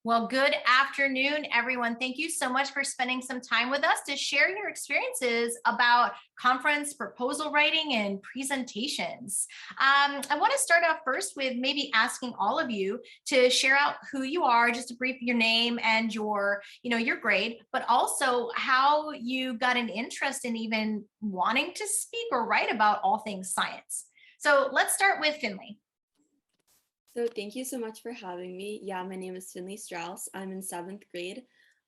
Well, good afternoon, everyone. Thank you so much for spending some time with us to share your experiences about conference proposal writing and presentations. I want to start off first with maybe asking all of you to share out who you are, just to brief your name and your grade, but also how you got an interest in even wanting to speak or write about all things science. So let's start with Finley. So thank you so much for having me. Yeah, my name is Finley Strauss. I'm in seventh grade.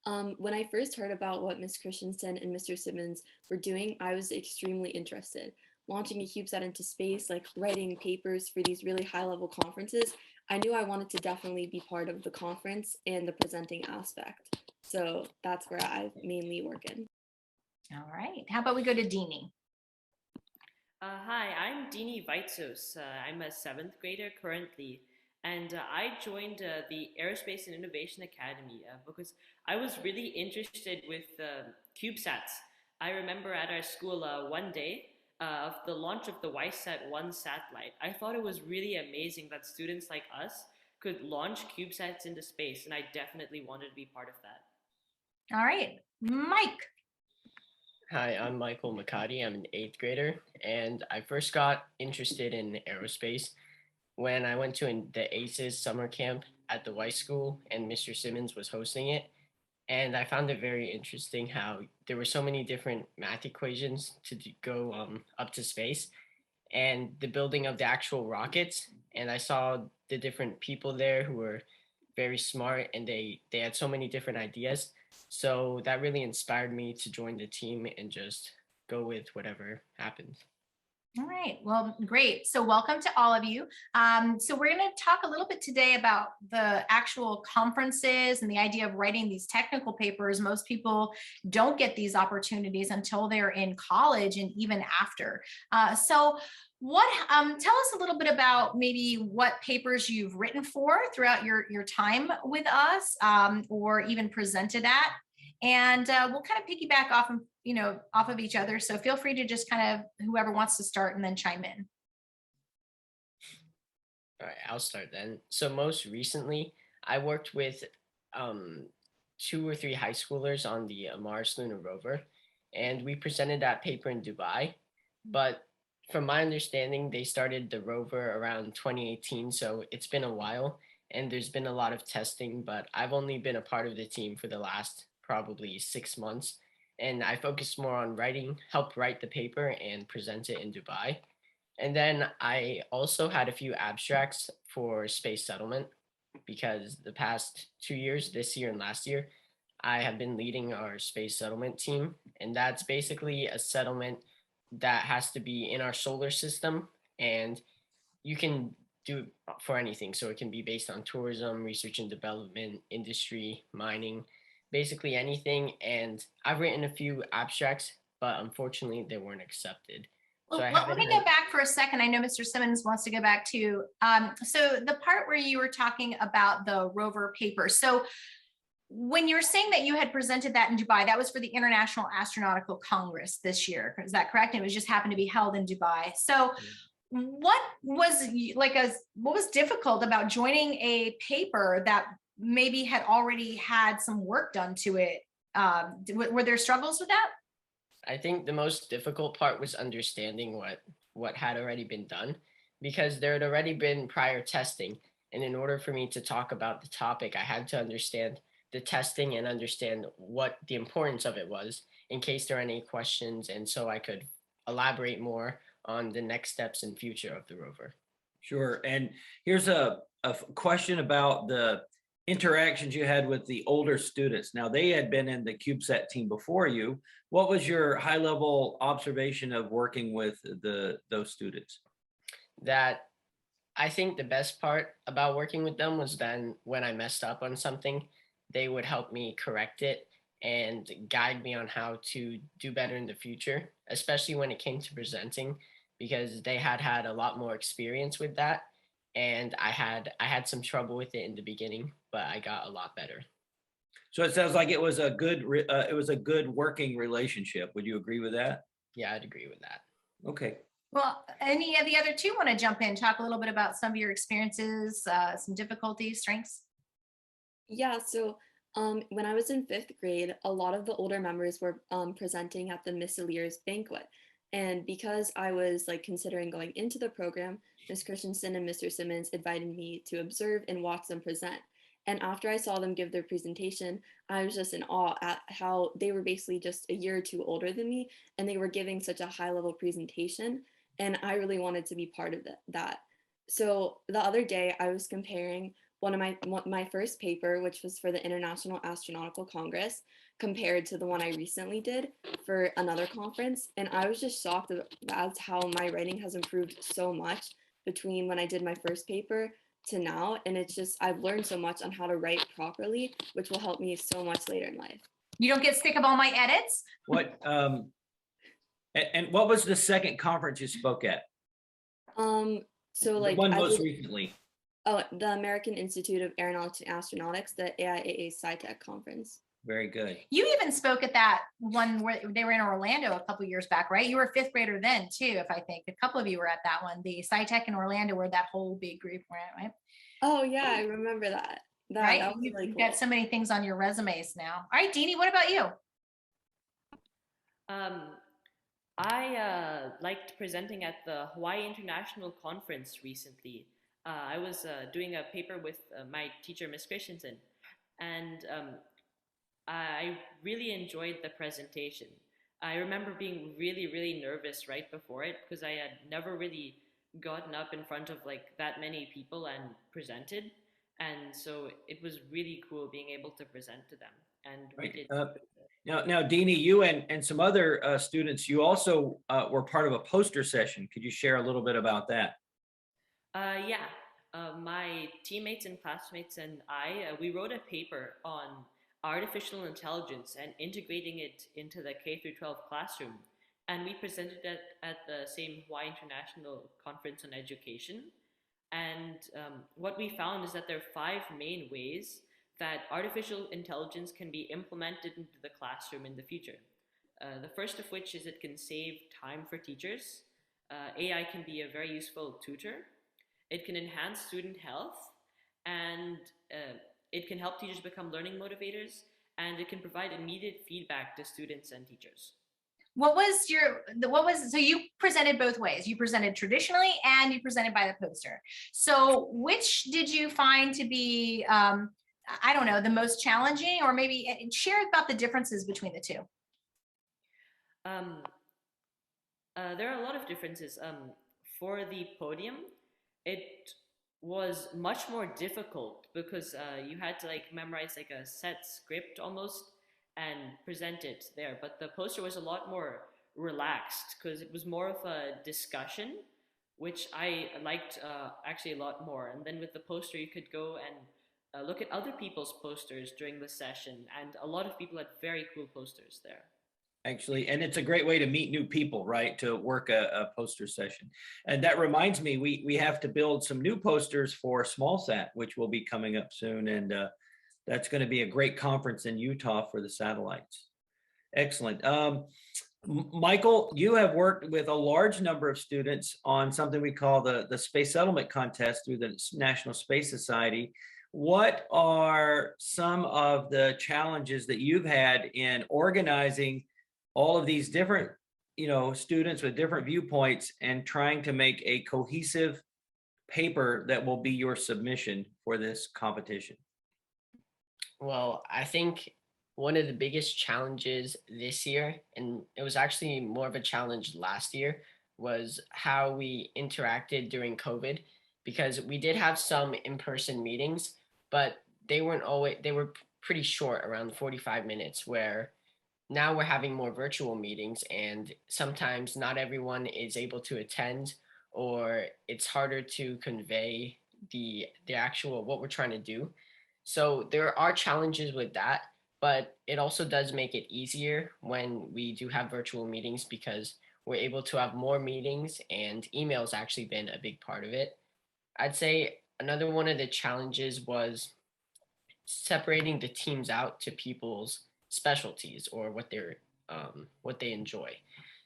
When I first heard about what Ms. Christensen and Mr. Simmons were doing, I was extremely interested. Launching a CubeSat into space, like writing papers for these really high-level conferences, I knew I wanted to definitely be part of the conference and the presenting aspect. So that's where I mainly work in. All right. How about we go to Deanie? Hi, I'm Deanie Vaitsos. I'm a seventh grader currently, and I joined the Aerospace and Innovation Academy because I was really interested with CubeSats. I remember at our school one day of the launch of the YSat-1 satellite. I thought it was really amazing that students like us could launch CubeSats into space, and I definitely wanted to be part of that. All right. Mike. Hi, I'm Michael Mccarty. I'm an eighth grader, and I first got interested in aerospace when I went to the ACES summer camp at the Y School, and Mr. Simmons was hosting it. And I found it very interesting how there were so many different math equations to go up to space, and the building of the actual rockets. And I saw the different people there who were very smart, and they had so many different ideas. So that really inspired me to join the team and just go with whatever happens. All right. Well, great. So welcome to all of you. So we're going to talk a little bit today about the actual conferences and the idea of writing these technical papers. Most people don't get these opportunities until they're in college and even after. So what tell us a little bit about maybe what papers you've written for throughout your time with us, or even presented at, and we'll kind of piggyback off of each other. So feel free to just kind of whoever wants to start and then chime in. All right, I'll start then. So most recently, I worked with um, two or three high schoolers on the Mars Lunar rover, and we presented that paper in Dubai. But from my understanding, they started the rover around 2018, so it's been a while, and there's been a lot of testing. But I've only been a part of the team for the last probably 6 months, and I focused more on help write the paper and present it in Dubai. And then I also had a few abstracts for space settlement because the past 2 years, this year and last year, I have been leading our space settlement team. And that's basically a settlement that has to be in our solar system. And you can do it for anything. So it can be based on tourism, research and development, industry, mining, basically anything. And I've written a few abstracts, but unfortunately, they weren't accepted. So Well, I let haven't me had. go back for a second. I know Mr. Simmons wants to go back too. So the part where you were talking about the rover paper. So when you were saying that you had presented that in Dubai, that was for the International Astronautical Congress this year. Is that correct? And it was just happened to be held in Dubai. So what was what was difficult about joining a paper that maybe had already had some work done to it? Were there struggles with that? I think the most difficult part was understanding what had already been done because there had already been prior testing. And in order for me to talk about the topic, I had to understand the testing and understand what the importance of it was in case there are any questions. And so I could elaborate more on the next steps and future of the rover. Sure. And here's a question about the interactions you had with the older students. Now, they had been in the CubeSat team before you. What was your high level observation of working with those students? That I think the best part about working with them was then when I messed up on something, they would help me correct it and guide me on how to do better in the future, especially when it came to presenting, because they had a lot more experience with that. And I had some trouble with it in the beginning, but I got a lot better. So it sounds like it was a good working relationship. Would you agree with that? Yeah, I'd agree with that. Okay. Well, any of the other two want to jump in, talk a little bit about some of your experiences, some difficulties, strengths? Yeah, so when I was in fifth grade, a lot of the older members were presenting at the Miss Lear's banquet. And because I was like considering going into the program, Miss Christensen and Mr. Simmons invited me to observe and watch them present. And after I saw them give their presentation, I was just in awe at how they were basically just a year or two older than me, and they were giving such a high level presentation. And I really wanted to be part of that. So the other day, I was comparing my first paper, which was for the International Astronautical Congress, compared to the one I recently did for another conference, and I was just shocked as how my writing has improved so much between when I did my first paper to now, and it's just I've learned so much on how to write properly, which will help me so much later in life. You don't get sick of all my edits? What and what was the second conference you spoke at? So The like one most recently. the American Institute of Aeronautics and Astronautics, the AIAA SciTech conference. Very good. You even spoke at that one where they were in Orlando a couple years back, right? You were a fifth grader then too, if I think. A couple of you were at that one, the SciTech in Orlando, where that whole big group went, right? Oh yeah, I remember that. Right? That was really You've cool. got so many things on your resumes now. All right, Deanie, what about you? Um, I liked presenting at the Hawaii International Conference recently. I was doing a paper with my teacher, Miss Christensen, and I really enjoyed the presentation. I remember being really, really nervous right before it because I had never really gotten up in front of like that many people and presented. And so it was really cool being able to present to them. And we Right. did. Now, Deanie, you and some other students, you also were part of a poster session. Could you share a little bit about that? Yeah, my teammates and classmates and I, we wrote a paper on artificial intelligence and integrating it into the K through 12 classroom. And we presented it at the same Hawaii International Conference on Education. And what we found is that there are five main ways that artificial intelligence can be implemented into the classroom in the future. The first of which is it can save time for teachers. AI can be a very useful tutor. It can enhance student health, and it can help teachers become learning motivators, and it can provide immediate feedback to students and teachers. So you presented both ways. You presented traditionally and you presented by the poster. So which did you find to be, I don't know, the most challenging, or maybe share about the differences between the two? Um, there are a lot of differences. For the podium, it was much more difficult because you had to like memorize like a set script almost and present it there. But the poster was a lot more relaxed because it was more of a discussion, which I liked actually a lot more. And then with the poster, you could go and look at other people's posters during the session, and a lot of people had very cool posters there. Actually, and it's a great way to meet new people, right? To work a poster session. And that reminds me, we have to build some new posters for SmallSat, which will be coming up soon. And that's going to be a great conference in Utah for the satellites. Excellent. Michael, you have worked with a large number of students on something we call the Space Settlement Contest through the National Space Society. What are some of the challenges that you've had in organizing all of these different, students with different viewpoints and trying to make a cohesive paper that will be your submission for this competition? Well, I think one of the biggest challenges this year, and it was actually more of a challenge last year, was how we interacted during COVID, because we did have some in-person meetings, but they were pretty short, around 45 minutes, where now we're having more virtual meetings, and sometimes not everyone is able to attend, or it's harder to convey the actual what we're trying to do. So there are challenges with that, but it also does make it easier when we do have virtual meetings, because we're able to have more meetings, and email's actually been a big part of it. I'd say another one of the challenges was separating the teams out to people's specialties, or what they enjoy.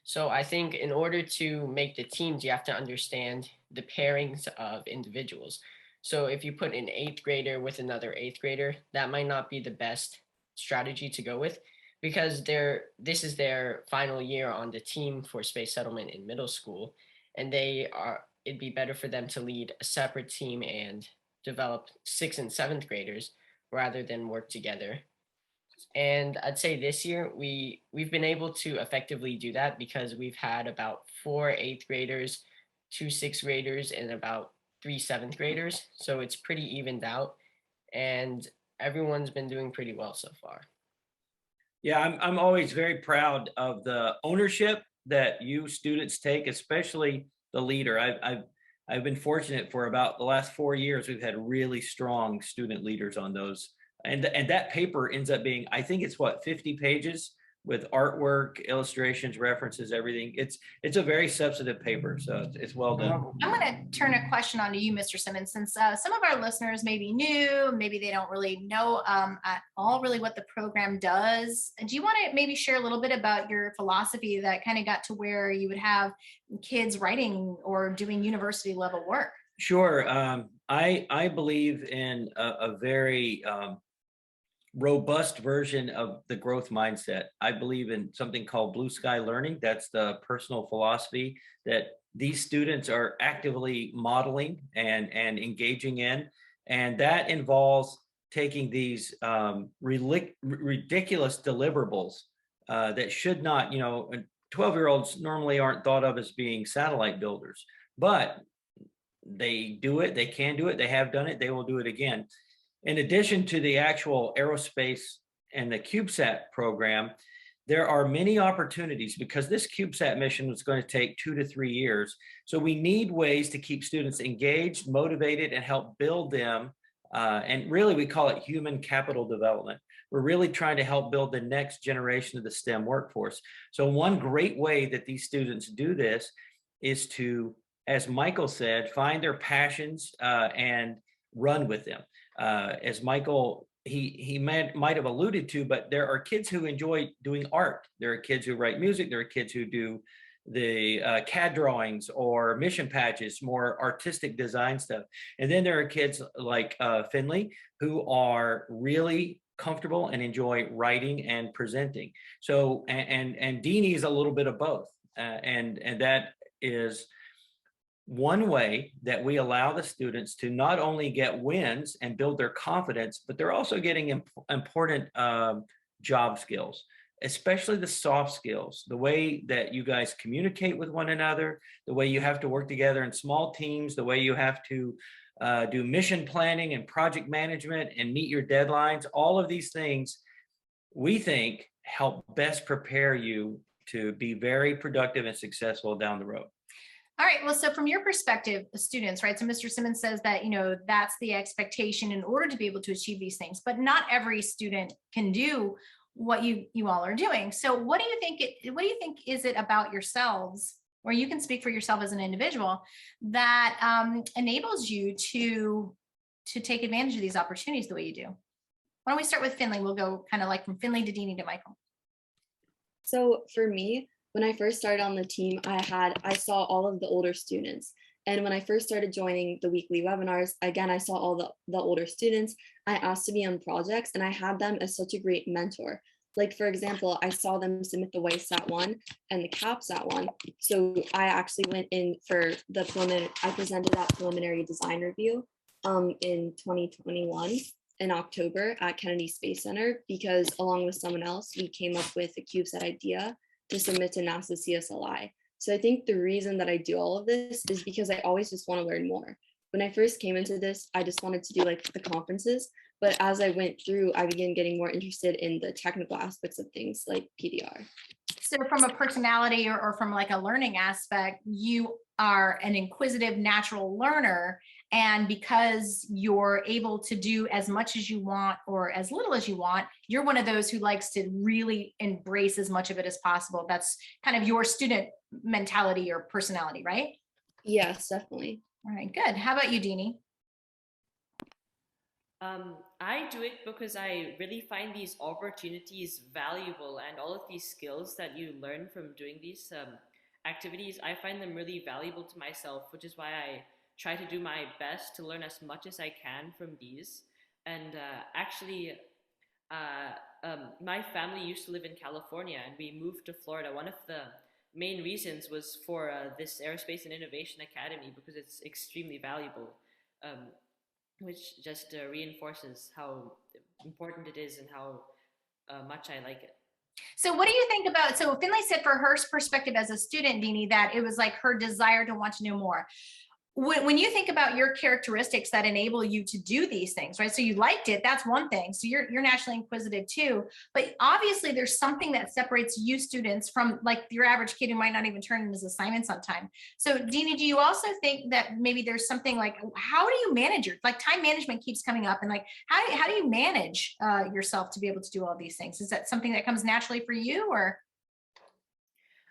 So I think in order to make the teams, you have to understand the pairings of individuals. So if you put an eighth grader with another eighth grader, that might not be the best strategy to go with because this is their final year on the team for space settlement in middle school, and it'd be better for them to lead a separate team and develop sixth and seventh graders rather than work together. And I'd say this year we've been able to effectively do that because we've had about four eighth graders, two sixth graders, and about three seventh graders. So it's pretty evened out, and everyone's been doing pretty well so far. Yeah, I'm always very proud of the ownership that you students take, especially the leader. I've been fortunate for about the last 4 years. We've had really strong student leaders on those, and that paper ends up being, I think it's what, 50 pages with artwork, illustrations, references, everything. It's a very substantive paper, so it's well done. I'm going to turn a question on to you, Mr. Simmons, since some of our listeners may be new, maybe they don't really know at all really what the program does. Do you want to maybe share a little bit about your philosophy that kind of got to where you would have kids writing or doing university level work? Sure. I believe in a very robust version of the growth mindset. I believe in something called blue sky learning. That's the personal philosophy that these students are actively modeling and engaging in. And that involves taking these ridiculous deliverables that should not, 12-year-olds normally aren't thought of as being satellite builders, but they do it, they can do it, they have done it, they will do it again. In addition to the actual aerospace and the CubeSat program, there are many opportunities because this CubeSat mission is going to take 2 to 3 years. So we need ways to keep students engaged, motivated, and help build them. And really, we call it human capital development. We're really trying to help build the next generation of the STEM workforce. So one great way that these students do this is to, as Michael said, find their passions and run with them. As Michael, he might have alluded to, but there are kids who enjoy doing art. There are kids who write music. There are kids who do the CAD drawings or mission patches, more artistic design stuff. And then there are kids like Finley who are really comfortable and enjoy writing and presenting. So, and Deanie is a little bit of both. And that is one way that we allow the students to not only get wins and build their confidence, but they're also getting important job skills, especially the soft skills, the way that you guys communicate with one another, the way you have to work together in small teams, the way you have to do mission planning and project management and meet your deadlines. All of these things we think help best prepare you to be very productive and successful down the road. All right. Well, so from your perspective, the students, right? So Mr. Simmons says that, that's the expectation in order to be able to achieve these things, but not every student can do what you all are doing. So what do you think is it about yourselves, or you can speak for yourself as an individual, that enables you to take advantage of these opportunities the way you do? Why don't we start with Finley? We'll go kind of like from Finley to Deanie to Michael. So for me, when I first started on the team, I saw all of the older students. And when I first started joining the weekly webinars, again, I saw all the older students. I asked to be on projects and I had them as such a great mentor. Like, for example, I saw them submit the WISAT one and the CAPSAT one. So I actually went in for the preliminary, I presented that preliminary design review in 2021 in October at Kennedy Space Center, because along with someone else, we came up with a CubeSat idea to submit to NASA CSLI. So I think the reason that I do all of this is because I always just want to learn more. When I first came into this, I just wanted to do like the conferences, but as I went through, I began getting more interested in the technical aspects of things like PDR. So from a personality or from like a learning aspect, you are an inquisitive natural learner. And because you're able to do as much as you want or as little as you want, you're one of those who likes to really embrace as much of it as possible. That's kind of your student mentality or personality, right? Yes, definitely. All right, good. How about you, Deanie? I do it because I really find these opportunities valuable, and all of these skills that you learn from doing these activities, I find them really valuable to myself, which is why I try to do my best to learn as much as I can from these. And actually, my family used to live in California and we moved to Florida. One of the main reasons was for this Aerospace and Innovation Academy because it's extremely valuable, which just reinforces how important it is and how much I like it. So what do you think about, so Finley said for her perspective as a student, Deanie, that it was like her desire to want to know more. When you think about your characteristics that enable you to do these things, right? So you liked it, that's one thing. So you're naturally inquisitive too, but obviously there's something that separates you students from like your average kid who might not even turn in his assignments on time. So Deanie, do you also think that maybe there's something like, how do you manage your, like time management keeps coming up and like, how do you manage yourself to be able to do all these things? Is that something that comes naturally for you or?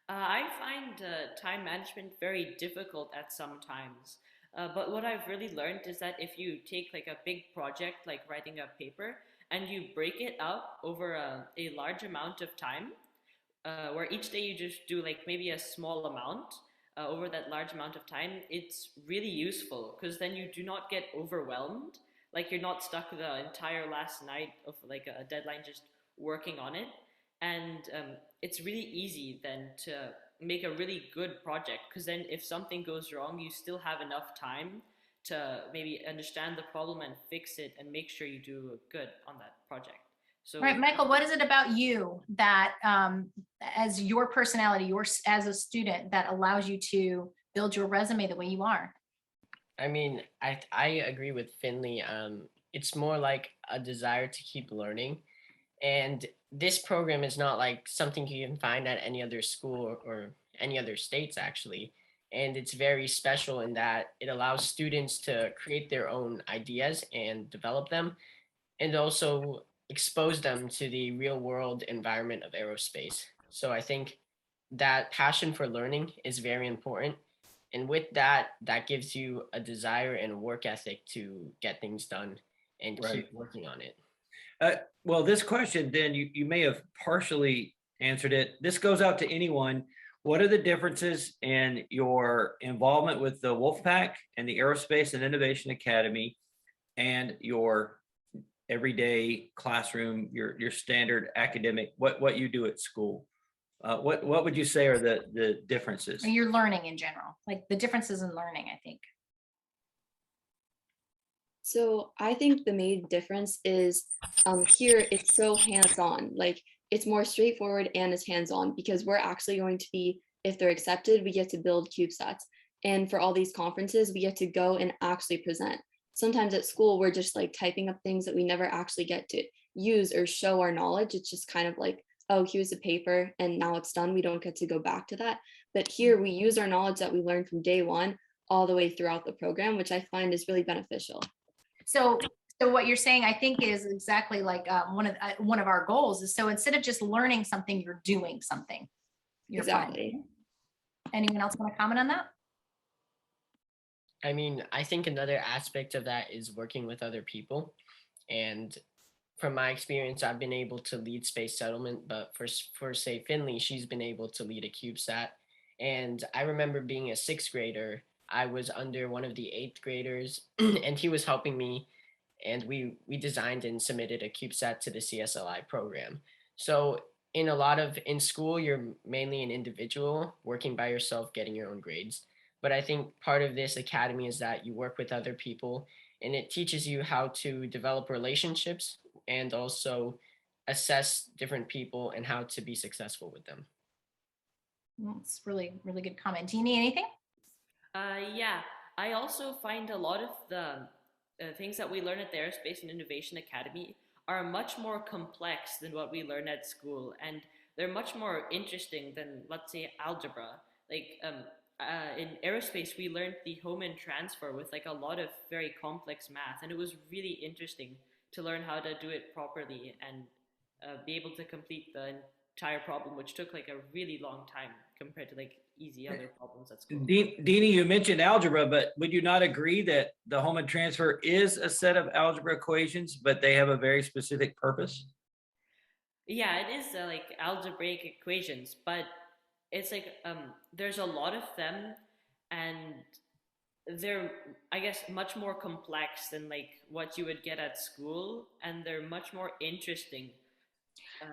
I find time management very difficult at some times. But what I've really learned is that if you take like a big project, like writing a paper, and you break it up over a large amount of time, where each day you just do like maybe a small amount over that large amount of time, it's really useful because then you do not get overwhelmed. Like you're not stuck the entire last night of like a deadline just working on it. And it's really easy then to make a really good project because then if something goes wrong, you still have enough time to maybe understand the problem and fix it and make sure you do good on that project. So, All right, Michael, what is it about you that as your personality, as a student that allows you to build your resume the way you are? I mean, I agree with Finley. It's more like a desire to keep learning. And this program is not like something you can find at any other school or any other states, actually. And it's very special in that it allows students to create their own ideas and develop them, and also expose them to the real world environment of aerospace. So I think that passion for learning is very important. And with that, that gives you a desire and a work ethic to get things done and Right. keep working on it. Well, this question, then you may have partially answered it. This goes out to anyone. What are the differences in your involvement with the Wolfpack and the Aerospace and Innovation Academy and your everyday classroom, your standard academic, what you do at school? What would you say are the differences? Or you're learning in general, like the differences in learning, I think. So I think the main difference is here it's so hands-on, like it's more straightforward and it's hands-on because we're actually going to be, if they're accepted, we get to build CubeSats. And for all these conferences, we get to go and actually present. Sometimes at school, we're just like typing up things that we never actually get to use or show our knowledge. It's just kind of like, oh, here's a paper and now it's done. We don't get to go back to that. But here we use our knowledge that we learned from day one all the way throughout the program, which I find is really beneficial. So what you're saying, I think, is exactly like one of our goals is, so instead of just learning something, you're doing something. You're Exactly. fine. Anyone else want to comment on that? I mean, I think another aspect of that is working with other people. And from my experience, I've been able to lead space settlement, but for say Finley, she's been able to lead a CubeSat. And I remember being a sixth grader, I was under one of the eighth graders and he was helping me, and we designed and submitted a CubeSat to the CSLI program. So in school, you're mainly an individual working by yourself, getting your own grades. But I think part of this academy is that you work with other people and it teaches you how to develop relationships and also assess different people and how to be successful with them. It's really, really good comment. Deanie, anything? Yeah, I also find a lot of the things that we learn at the Aerospace and Innovation Academy are much more complex than what we learn at school, and they're much more interesting than, let's say, algebra. Like in aerospace, we learned the Hohmann transfer with like a lot of very complex math, and it was really interesting to learn how to do it properly and be able to complete the entire problem, which took like a really long time compared to like easy other problems at school. Deanie, you mentioned algebra, but would you not agree that the Hohmann transfer is a set of algebra equations, but they have a very specific purpose? Yeah, it is like algebraic equations, but it's like there's a lot of them, and they're, I guess, much more complex than like what you would get at school, and they're much more interesting.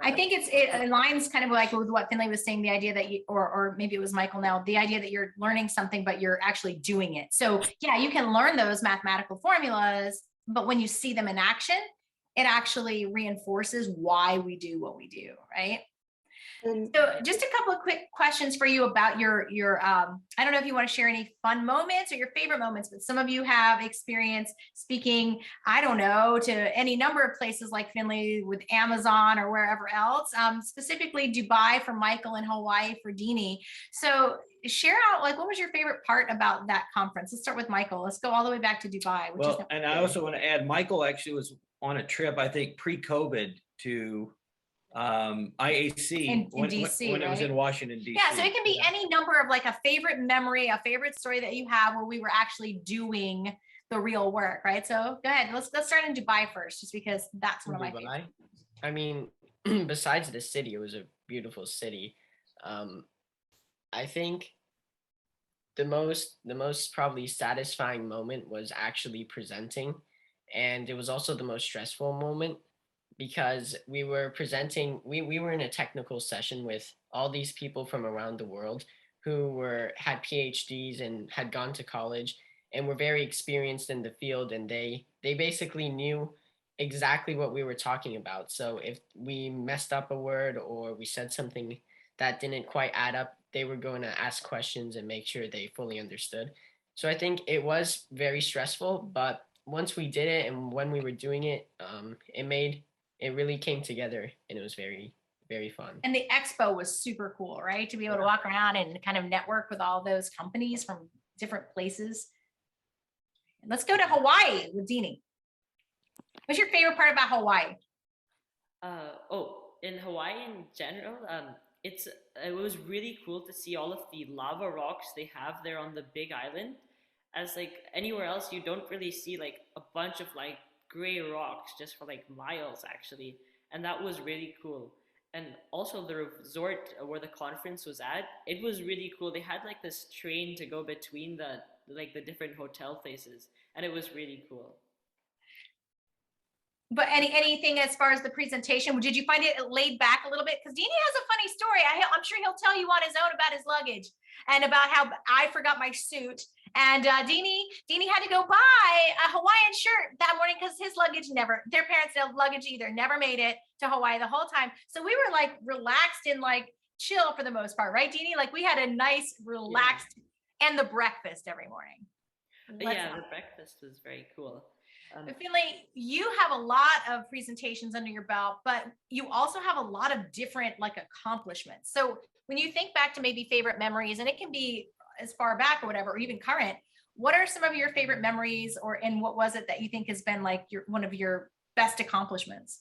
I think it aligns kind of like with what Finley was saying, the idea that you, or maybe it was Michael now, the idea that you're learning something, but you're actually doing it. So yeah, you can learn those mathematical formulas, but when you see them in action, it actually reinforces why we do what we do, right? And So just a couple of quick questions for you about your I don't know if you want to share any fun moments or your favorite moments, but some of you have experience speaking, I don't know, to any number of places like Finley with Amazon or wherever else, specifically Dubai for Michael and Hawaii for Deanie. So share out, like, what was your favorite part about that conference? Let's start with Michael. Let's go all the way back to Dubai. Which Well, and I also want to add, Michael actually was on a trip, I think, pre-COVID to IAC in when DC, it was right? in Washington, DC. Yeah, so it can be any number of like a favorite memory, a favorite story that you have where we were actually doing the real work, right? So go ahead, let's start in Dubai first, just because that's one of my favorites. I mean, besides the city, it was a beautiful city. I think the most probably satisfying moment was actually presenting, and it was also the most stressful moment because we were presenting, we were in a technical session with all these people from around the world who had PhDs and had gone to college and were very experienced in the field, and they basically knew exactly what we were talking about. So if we messed up a word or we said something that didn't quite add up, they were going to ask questions and make sure they fully understood. So I think it was very stressful, but once we did it and when we were doing it, it really came together, and it was very, very fun. And the expo was super cool, right? To be able to walk around and kind of network with all those companies from different places. Let's go to Hawaii with Deanie. What's your favorite part about Hawaii? In Hawaii in general, it was really cool to see all of the lava rocks they have there on the Big Island. As like anywhere else, you don't really see like a bunch of like gray rocks just for like miles actually, and that was really cool. And also the resort where the conference was at, it was really cool. They had like this train to go between the different hotel places, and it was really cool. But anything as far as the presentation, did you find it laid back a little bit? Because Deanie has a funny story. I'm sure he'll tell you on his own about his luggage and about how I forgot my suit. And Deanie had to go buy a Hawaiian shirt that morning because his luggage their parents' luggage either never made it to Hawaii the whole time. So we were like relaxed and like chill for the most part, right, Deanie? Like we had a nice relaxed and the breakfast every morning. The breakfast was very cool. Finley, you have a lot of presentations under your belt, but you also have a lot of different like accomplishments. So when you think back to maybe favorite memories, and it can be as far back or whatever, or even current, what are some of your favorite memories, and what was it that you think has been like one of your best accomplishments?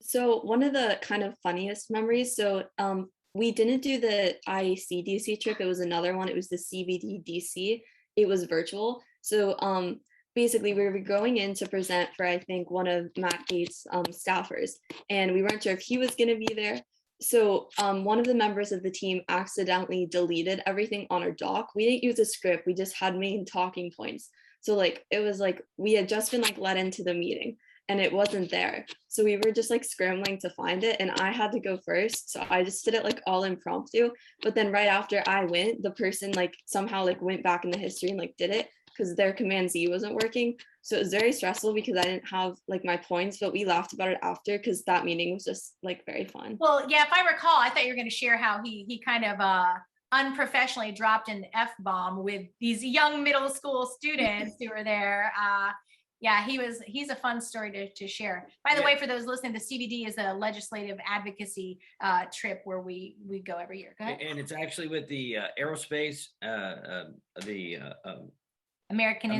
So one of the kind of funniest memories, we didn't do the IAC DC trip. It was another one. It was the CVD DC. It was virtual. So basically we were going in to present for, I think, one of Matt Gates' staffers, and we weren't sure if he was going to be there. So one of the members of the team accidentally deleted everything on our doc. We didn't use a script. We just had main talking points. So like, it was like, we had just been like let into the meeting and it wasn't there. So we were just like scrambling to find it, and I had to go first. So I just did it like all impromptu. But then right after I went, the person like somehow like went back in the history and like did it because their Command Z wasn't working. So it was very stressful because I didn't have like my points, but we laughed about it after because that meeting was just like very fun. Well, yeah, if I recall, I thought you were going to share how he kind of unprofessionally dropped an F-bomb with these young middle school students who were there. Yeah, he's a fun story to share. By the way, for those listening, the CVD is a legislative advocacy trip where we go every year. Go ahead. And it's actually with the Aerospace, American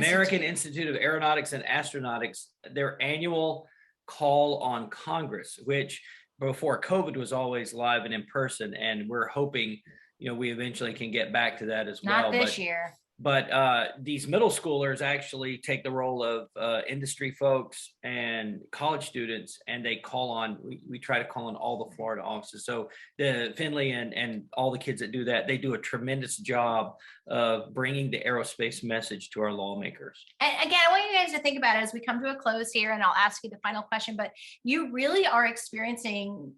Institute of Aeronautics and Astronautics, their annual call on Congress, which before COVID was always live and in person. And we're hoping, we eventually can get back to that as well. Not this year. but these middle schoolers actually take the role of industry folks and college students, and they call on, we try to call on all the Florida offices. So the Finley and all the kids that do that, they do a tremendous job of bringing the aerospace message to our lawmakers. And again, I want you guys to think about it as we come to a close here, and I'll ask you the final question, but you really are experiencing,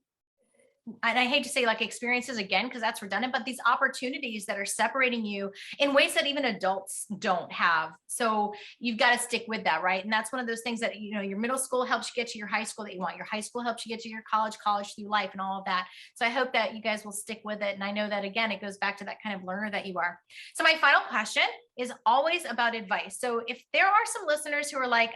and I hate to say like experiences again, because that's redundant, but these opportunities that are separating you in ways that even adults don't have. So you've got to stick with that, right? And that's one of those things that, you know, your middle school helps you get to your high school that you want. Your high school helps you get to your college through life and all of that. So I hope that you guys will stick with it. And I know that, again, it goes back to that kind of learner that you are. So my final question is always about advice. So if there are some listeners who are like,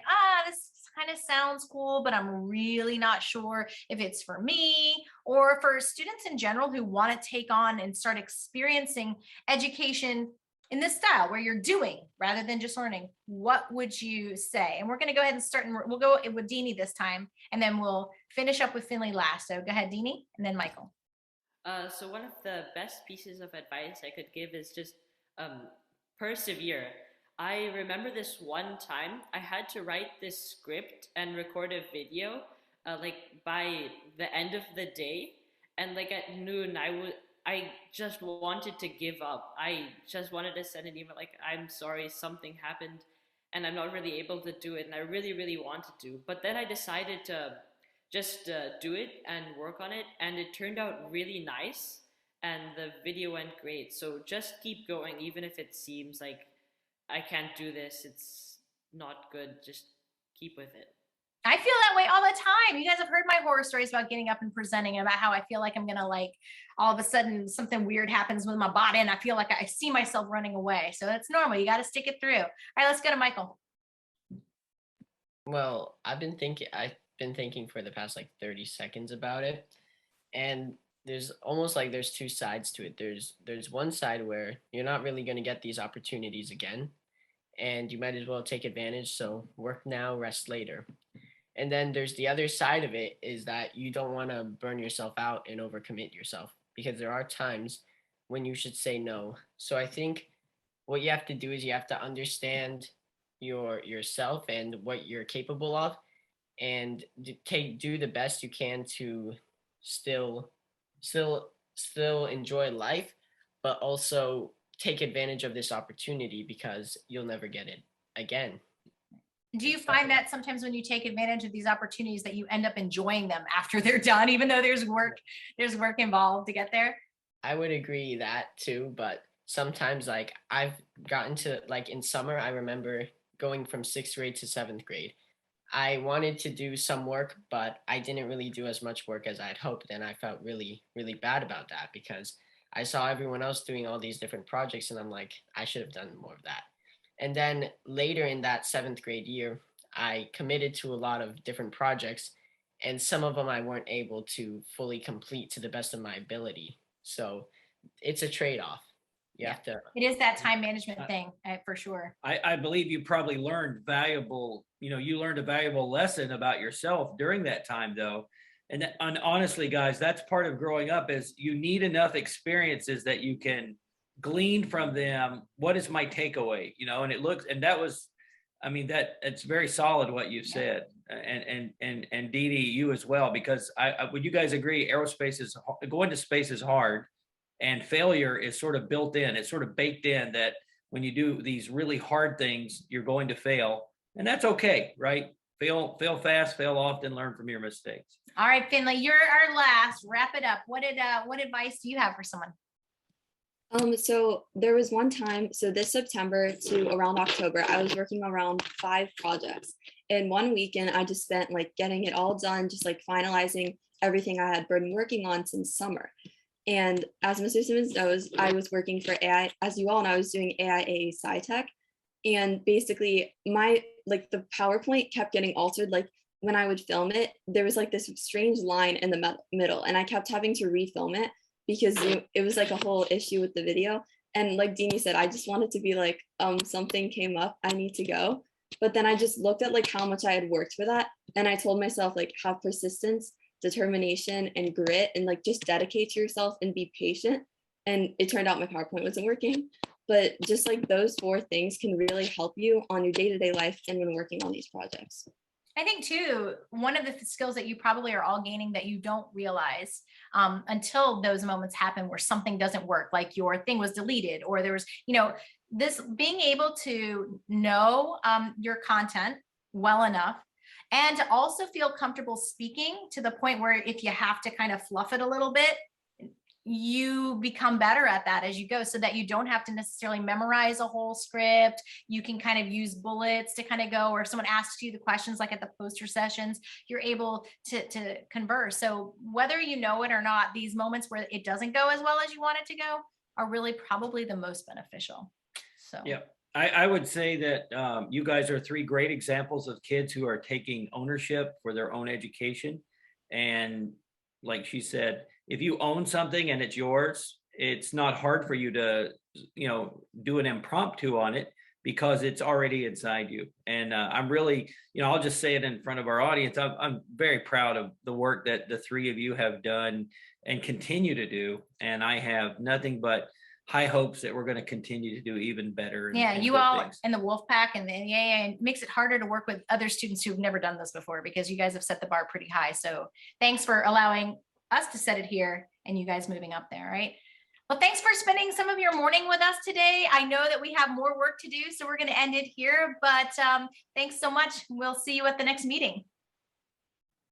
this kind of sounds cool, but I'm really not sure if it's for me, or for students in general who want to take on and start experiencing education in this style where you're doing rather than just learning, what would you say? And we're going to go ahead and start, and we'll go with Deanie this time, and then we'll finish up with Finley last. So go ahead, Deanie, and then Michael. So one of the best pieces of advice I could give is just persevere. I remember this one time I had to write this script and record a video like by the end of the day, and like at noon I just wanted to give up. I just wanted to send an email like, I'm sorry, something happened and I'm not really able to do it, and I really wanted to, but then I decided to just do it and work on it, and it turned out really nice and the video went great. So just keep going, even if it seems like I can't do this, it's not good, just keep with it. I feel that way all the time. You guys have heard my horror stories about getting up and presenting, about how I feel like I'm going to, like, all of a sudden something weird happens with my body and I feel like I see myself running away. So it's normal. You got to stick it through. All right, let's go to Michael. Well, I've been thinking for the past like 30 seconds about it. And there's almost like there's two sides to it. There's one side where you're not really going to get these opportunities again, and you might as well take advantage. So work now, rest later. And then there's the other side of it, is that you don't want to burn yourself out and overcommit yourself, because there are times when you should say no. So I think what you have to do is you have to understand yourself and what you're capable of, and do the best you can to still enjoy life, but also take advantage of this opportunity, because you'll never get it again. Do you find that sometimes when you take advantage of these opportunities that you end up enjoying them after they're done, even though there's work involved to get there? I would agree that too, but sometimes, like, I've gotten to, like, in summer, I remember going from 6th grade to 7th grade. I wanted to do some work, but I didn't really do as much work as I had hoped. And I felt really bad about that, because I saw everyone else doing all these different projects and I'm like, I should have done more of that. And then later in that 7th grade year, I committed to a lot of different projects, and some of them I weren't able to fully complete to the best of my ability. So it's a trade-off. You have to. It is that time management thing, for sure. I believe you probably learned you learned a valuable lesson about yourself during that time, though. And honestly, guys, that's part of growing up, is you need enough experiences that you can glean from them. What is my takeaway? It's very solid what you've said. And Dee Dee, you as well, because would you guys agree going to space is hard, and failure is sort of built in. It's sort of baked in that when you do these really hard things, you're going to fail, and that's okay, right? Fail fast, fail often, learn from your mistakes. All right, Finley, you're our last. Wrap it up. What advice do you have for someone? So there was one time, so this September to around October, I was working around 5 projects. And one weekend, I just spent like getting it all done, just like finalizing everything I had been working on since summer. And as Mr. Simmons knows, I was working for AI, as you all know, I was doing AIA SciTech. And basically the PowerPoint kept getting altered. Like when I would film it, there was like this strange line in the middle, and I kept having to refilm it because it was like a whole issue with the video. And like Deanie said, I just wanted to be like, something came up, I need to go. But then I just looked at like how much I had worked for that. And I told myself, like, have persistence, determination, and grit, and like just dedicate to yourself and be patient. And it turned out my PowerPoint wasn't working. but just like those 4 things can really help you on your day-to-day life and when working on these projects. I think too, one of the skills that you probably are all gaining that you don't realize until those moments happen where something doesn't work, like your thing was deleted or there was, this being able to know your content well enough and to also feel comfortable speaking to the point where if you have to kind of fluff it a little bit, you become better at that as you go, so that you don't have to necessarily memorize a whole script. You can kind of use bullets to kind of go, or if someone asks you the questions like at the poster sessions, you're able to converse. So whether you know it or not, these moments where it doesn't go as well as you want it to go are really probably the most beneficial. So yeah, I would say that you guys are 3 great examples of kids who are taking ownership for their own education. And like she said, if you own something and it's yours, it's not hard for you to, do an impromptu on it because it's already inside you. And I'm really, I'll just say it in front of our audience. I'm very proud of the work that the 3 of you have done and continue to do. And I have nothing but high hopes that we're going to continue to do even better. Yeah, and you good all things. in the wolf pack and the NEA, it makes it harder to work with other students who've never done this before because you guys have set the bar pretty high. So thanks for allowing us to set it here and you guys moving up there, right? Well, thanks for spending some of your morning with us today. I know that we have more work to do, so we're going to end it here, but thanks so much. We'll see you at the next meeting.